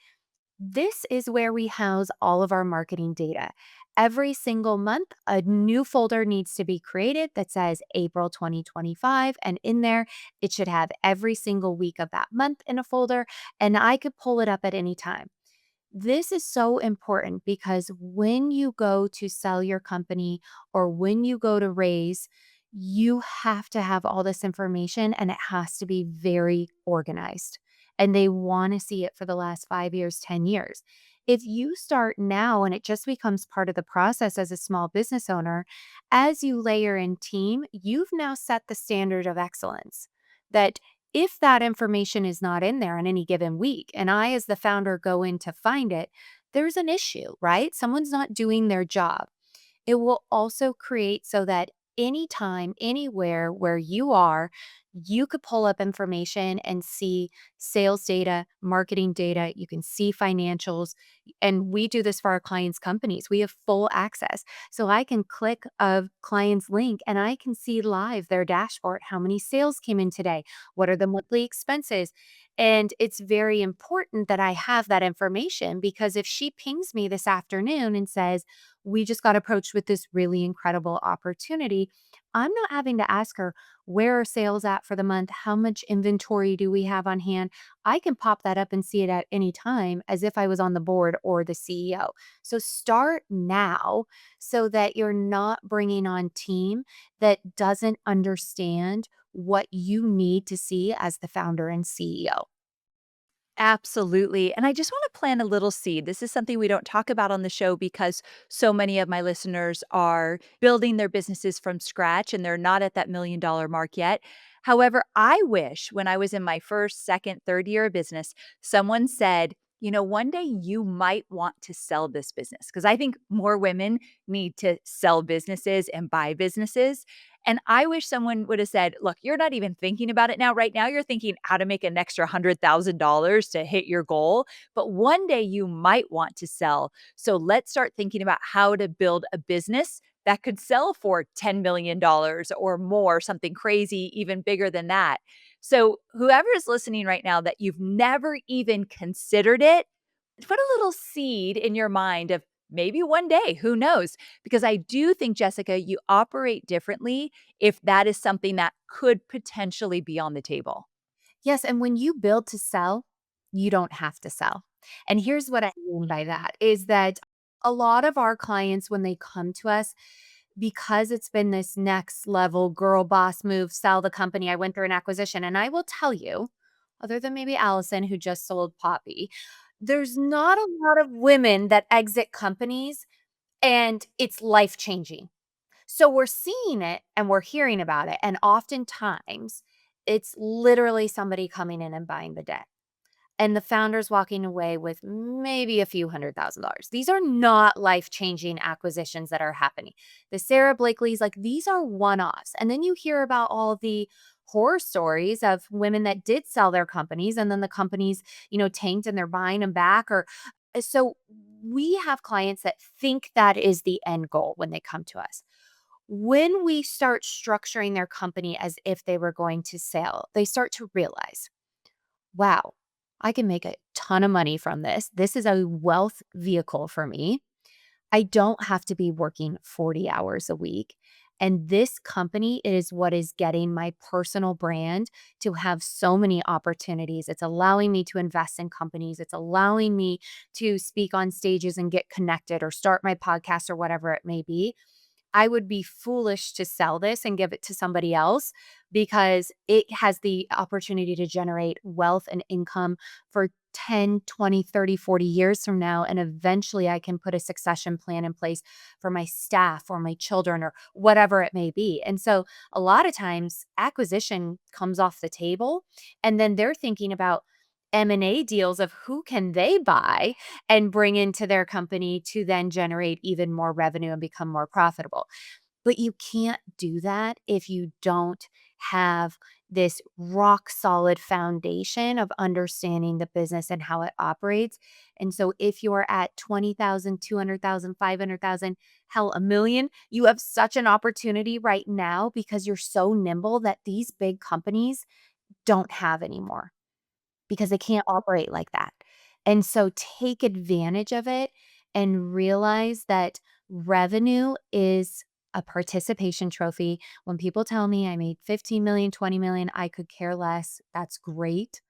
this is where we house all of our marketing data. Every single month, a new folder needs to be created that says April 2025. And in there, it should have every single week of that month in a folder. And I could pull it up at any time. This is so important because when you go to sell your company or when you go to raise, you have to have all this information and it has to be very organized. And they want to see it for the last 5 years, 10 years. If you start now and it just becomes part of the process as a small business owner, as you layer in team, you've now set the standard of excellence that if that information is not in there on any given week, and I, as the founder, go in to find it, there's an issue, right? Someone's not doing their job. It will also create so that anytime, anywhere where you are, you could pull up information and see sales data, marketing data. You can see financials. And we do this for our clients' companies. We have full access. So I can click a client's link and I can see live their dashboard. How many sales came in today? What are the monthly expenses? And it's very important that I have that information because if she pings me this afternoon and says, we just got approached with this really incredible opportunity, I'm not having to ask her, where are sales at for the month? How much inventory do we have on hand? I can pop that up and see it at any time as if I was on the board or the CEO. So start now so that you're not bringing on team that doesn't understand what you need to see as the founder and CEO. Absolutely. And I just want to plant a little seed. This is something we don't talk about on the show because so many of my listeners are building their businesses from scratch and they're not at that $1 million mark yet. However, I wish when I was in my first, second, third year of business, someone said, one day you might want to sell this business because I think more women need to sell businesses and buy businesses. And I wish someone would have said, look, you're not even thinking about it now. Right now, you're thinking how to make an extra $100,000 to hit your goal. But one day you might want to sell. So let's start thinking about how to build a business that could sell for $10 million or more, something crazy, even bigger than that. So, whoever is listening right now that you've never even considered it, put a little seed in your mind of maybe one day, who knows? Because I do think, Jessica, you operate differently if that is something that could potentially be on the table. Yes, and when you build to sell, you don't have to sell. And here's what I mean by that is that a lot of our clients, when they come to us, because it's been this next level girl boss move, sell the company. I went through an acquisition. And I will tell you, other than maybe Allison, who just sold Poppy, there's not a lot of women that exit companies and it's life changing. So we're seeing it and we're hearing about it. And oftentimes it's literally somebody coming in and buying the debt and the founders walking away with maybe a few $100,000. These are not life-changing acquisitions that are happening. The Sarah Blakely's, like, these are one-offs. And then you hear about all the horror stories of women that did sell their companies and then the companies, tanked and they're buying them back or so we have clients that think that is the end goal when they come to us. When we start structuring their company as if they were going to sell, they start to realize, wow, I can make a ton of money from this. This is a wealth vehicle for me. I don't have to be working 40 hours a week. And this company is what is getting my personal brand to have so many opportunities. It's allowing me to invest in companies. It's allowing me to speak on stages and get connected or start my podcast or whatever it may be. I would be foolish to sell this and give it to somebody else because it has the opportunity to generate wealth and income for 10, 20, 30, 40 years from now. And eventually I can put a succession plan in place for my staff or my children or whatever it may be. And so a lot of times acquisition comes off the table and then they're thinking about M&A deals of who can they buy and bring into their company to then generate even more revenue and become more profitable. But you can't do that if you don't have this rock solid foundation of understanding the business and how it operates. And so if you're at 20,000, 200,000, 500,000, hell, a million, you have such an opportunity right now because you're so nimble that these big companies don't have anymore because they can't operate like that. And so take advantage of it and realize that revenue is a participation trophy. When people tell me I made 15 million, 20 million, I could care less. That's great.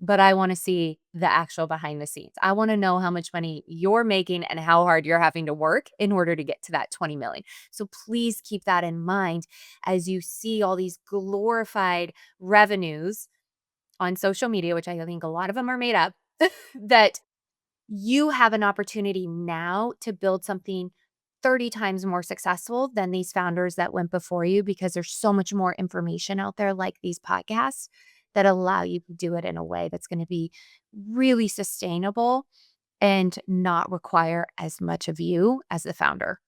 But I want to see the actual behind the scenes. I want to know how much money you're making and how hard you're having to work in order to get to that 20 million. So please keep that in mind as you see all these glorified revenues on social media, which I think a lot of them are made up, that you have an opportunity now to build something 30 times more successful than these founders that went before you because there's so much more information out there like these podcasts that allow you to do it in a way that's going to be really sustainable and not require as much of you as the founder.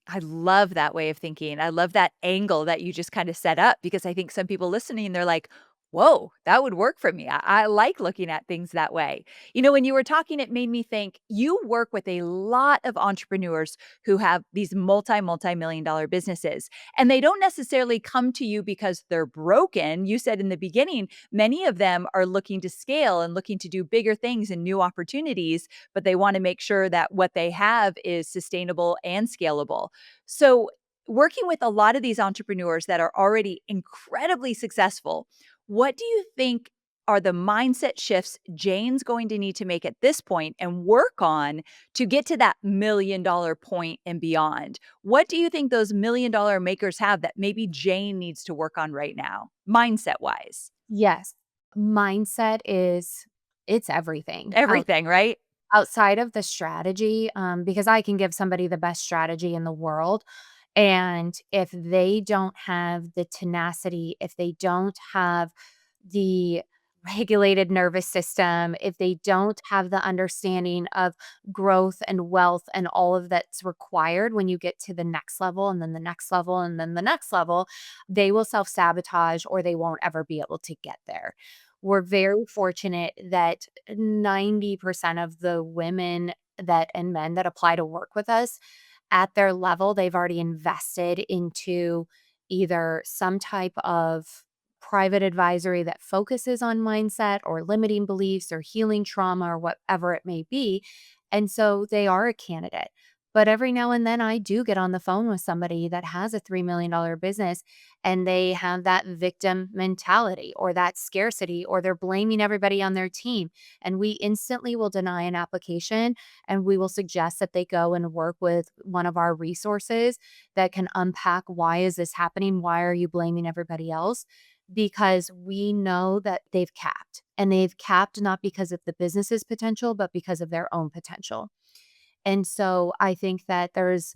I love that way of thinking. I love that angle that you just kind of set up because I think some people listening, they're like, whoa, that would work for me. I like looking at things that way. When you were talking, it made me think you work with a lot of entrepreneurs who have these multi million dollar businesses, and they don't necessarily come to you because they're broken. You said in the beginning, many of them are looking to scale and looking to do bigger things and new opportunities, but they want to make sure that what they have is sustainable and scalable. So, working with a lot of these entrepreneurs that are already incredibly successful, what do you think are the mindset shifts Jane's going to need to make at this point and work on to get to that $1 million point and beyond? What do you think those $1 million makers have that maybe Jane needs to work on right now, mindset wise? Yes. Mindset is it's everything. Everything, right? Outside of the strategy, because I can give somebody the best strategy in the world, and if they don't have the tenacity, if they don't have the regulated nervous system, if they don't have the understanding of growth and wealth and all of that's required when you get to the next level and then the next level and then the next level, they will self-sabotage or they won't ever be able to get there. We're very fortunate that 90% of the women that and men that apply to work with us at their level, they've already invested into either some type of private advisory that focuses on mindset or limiting beliefs or healing trauma or whatever it may be. And so they are a candidate. But every now and then I do get on the phone with somebody that has a $3 million business and they have that victim mentality or that scarcity or they're blaming everybody on their team. And we instantly will deny an application and we will suggest that they go and work with one of our resources that can unpack why is this happening? Why are you blaming everybody else? Because we know that they've capped and they've capped not because of the business's potential, but because of their own potential. And so I think that there's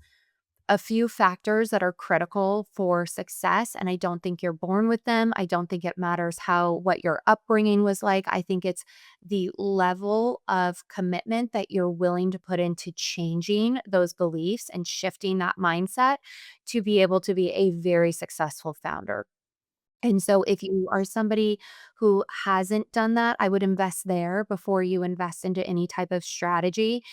a few factors that are critical for success. And I don't think you're born with them. I don't think it matters what your upbringing was like. I think it's the level of commitment that you're willing to put into changing those beliefs and shifting that mindset to be able to be a very successful founder. And so if you are somebody who hasn't done that, I would invest there before you invest into any type of strategy.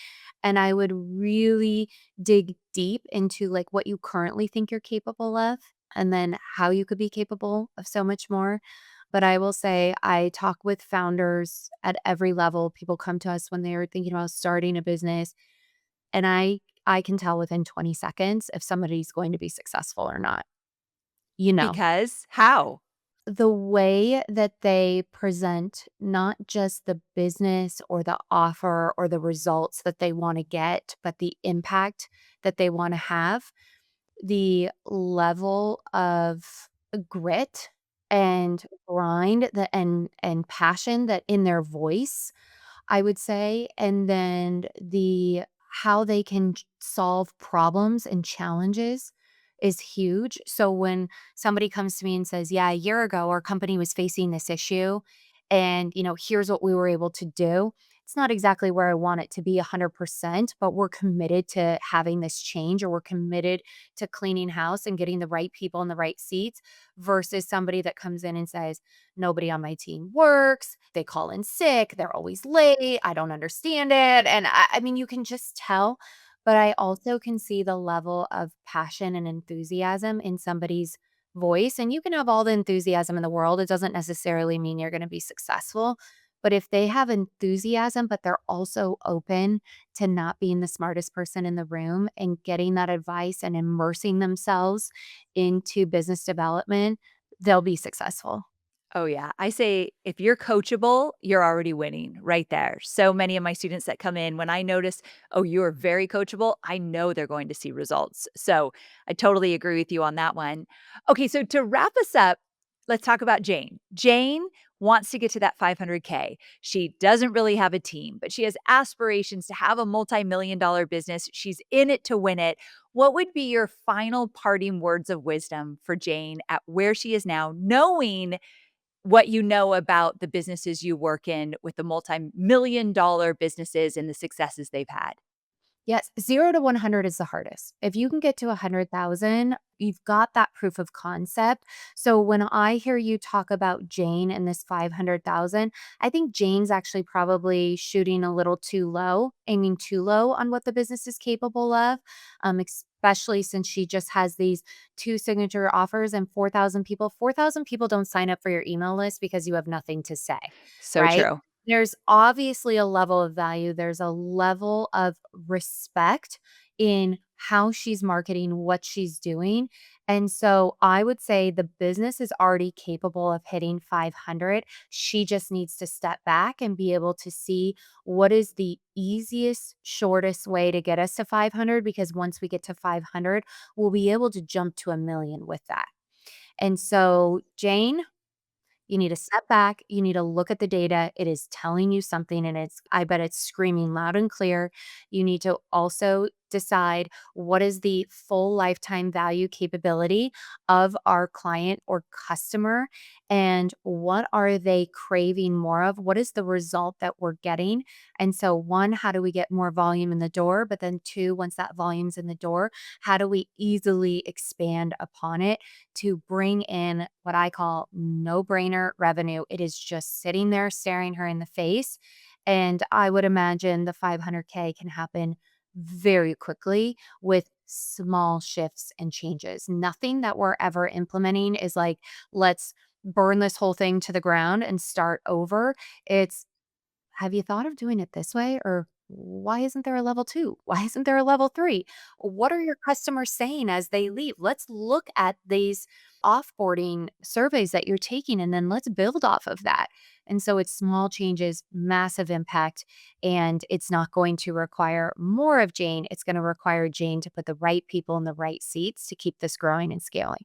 And I would really dig deep into like what you currently think you're capable of and then how you could be capable of so much more. But I will say I talk with founders at every level. People come to us when they're thinking about starting a business and I can tell within 20 seconds if somebody's going to be successful or not. You know. Because how? The way that they present not just the business or the offer or the results that they wanna get, but the impact that they wanna have, the level of grit and grind that and passion that in their voice, I would say, and then the how they can solve problems and challenges is huge. So when somebody comes to me and says, "Yeah, a year ago our company was facing this issue and, here's what we were able to do." It's not exactly where I want it to be 100%, but we're committed to having this change or we're committed to cleaning house and getting the right people in the right seats versus somebody that comes in and says, "Nobody on my team works. They call in sick. They're always late. I don't understand it." And I mean, you can just tell, but I also can see the level of passion and enthusiasm in somebody's voice. And you can have all the enthusiasm in the world. It doesn't necessarily mean you're going to be successful. But if they have enthusiasm, but they're also open to not being the smartest person in the room and getting that advice and immersing themselves into business development, they'll be successful. Oh, yeah. I say if you're coachable, you're already winning right there. So many of my students that come in, when I notice, oh, you're very coachable, I know they're going to see results. So I totally agree with you on that one. Okay. So to wrap us up, let's talk about Jane. Jane wants to get to that 500K. She doesn't really have a team, but she has aspirations to have a multi-million dollar business. She's in it to win it. What would be your final parting words of wisdom for Jane at where she is now, knowing what you know about the businesses you work in with the multi-million dollar businesses and the successes they've had? Yes, 0 to 100 is the hardest. If you can get to 100,000, you've got that proof of concept. So when I hear you talk about Jane and this 500,000, I think Jane's actually probably shooting a little too low, aiming too low on what the business is capable of, especially since she just has these 2 signature offers and 4,000 people. 4,000 people don't sign up for your email list because you have nothing to say, So right? true. There's obviously a level of value. There's a level of respect in how she's marketing, what she's doing. And so I would say the business is already capable of hitting 500. She just needs to step back and be able to see what is the easiest, shortest way to get us to 500. Because once we get to 500, we'll be able to jump to a million with that. And so, Jane, you need to step back. You need to look at the data. It is telling you something and I bet it's screaming loud and clear. You need to also decide what is the full lifetime value capability of our client or customer and what are they craving more of? What is the result that we're getting? And so, one, how do we get more volume in the door? But then, two, once that volume's in the door, how do we easily expand upon it to bring in what I call no brainer revenue? It is just sitting there staring her in the face. And I would imagine the 500K can happen very quickly with small shifts and changes. Nothing that we're ever implementing is like, let's burn this whole thing to the ground and start over. It's, have you thought of doing it this way? Or why isn't there a level two? Why isn't there a level three? What are your customers saying as they leave? Let's look at these offboarding surveys that you're taking and then let's build off of that. And so it's small changes, massive impact, and it's not going to require more of Jane. It's going to require Jane to put the right people in the right seats to keep this growing and scaling.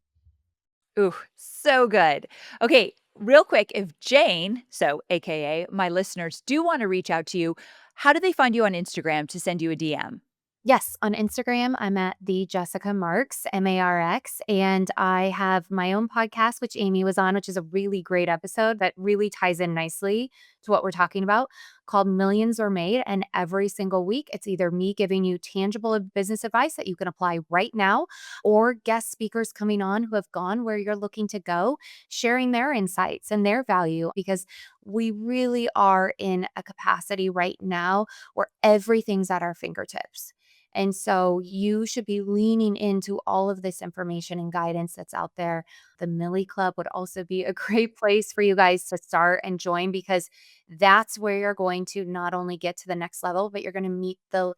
Ooh, so good. Okay, real quick, if Jane, so AKA my listeners, do want to reach out to you, how do they find you on Instagram to send you a DM? Yes, on Instagram, I'm at the Jessica Marx, Marx, and I have my own podcast, which Amy was on, which is a really great episode that really ties in nicely to what we're talking about, called Millions Are Made. And every single week, it's either me giving you tangible business advice that you can apply right now, or guest speakers coming on who have gone where you're looking to go, sharing their insights and their value, because we really are in a capacity right now where everything's at our fingertips. And so you should be leaning into all of this information and guidance that's out there. The Millie Club would also be a great place for you guys to start and join, because that's where you're going to not only get to the next level, but you're going to meet the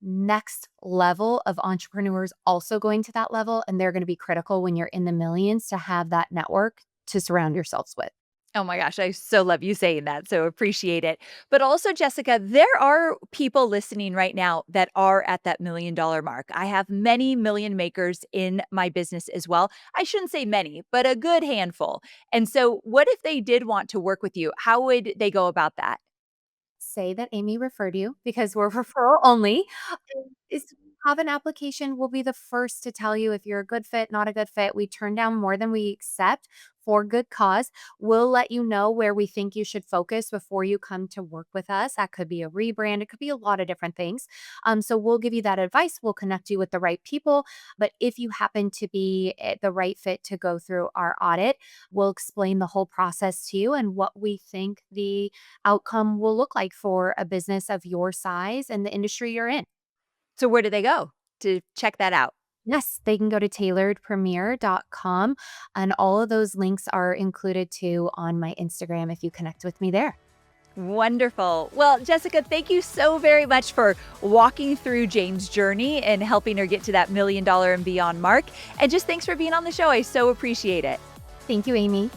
next level of entrepreneurs also going to that level. And they're going to be critical when you're in the millions to have that network to surround yourselves with. Oh my gosh, I so love you saying that. So appreciate it. But also, Jessica, there are people listening right now that are at that $1 million mark. I have many million makers in my business as well. I shouldn't say many, but a good handful. And so, what if they did want to work with you? How would they go about that? Say that Amy referred you, because we're referral only. Is have an application. We'll be the first to tell you if you're a good fit, not a good fit. We turn down more than we accept for good cause. We'll let you know where we think you should focus before you come to work with us. That could be a rebrand. It could be a lot of different things. So we'll give you that advice. We'll connect you with the right people. But if you happen to be the right fit to go through our audit, we'll explain the whole process to you and what we think the outcome will look like for a business of your size and the industry you're in. So, where do they go to check that out? Yes, they can go to tailoredpremier.com, and all of those links are included too on my Instagram if you connect with me there. Wonderful. Well, Jessica, thank you so very much for walking through Jane's journey and helping her get to that $1 million and beyond mark. And just thanks for being on the show. I so appreciate it. Thank you, Amy.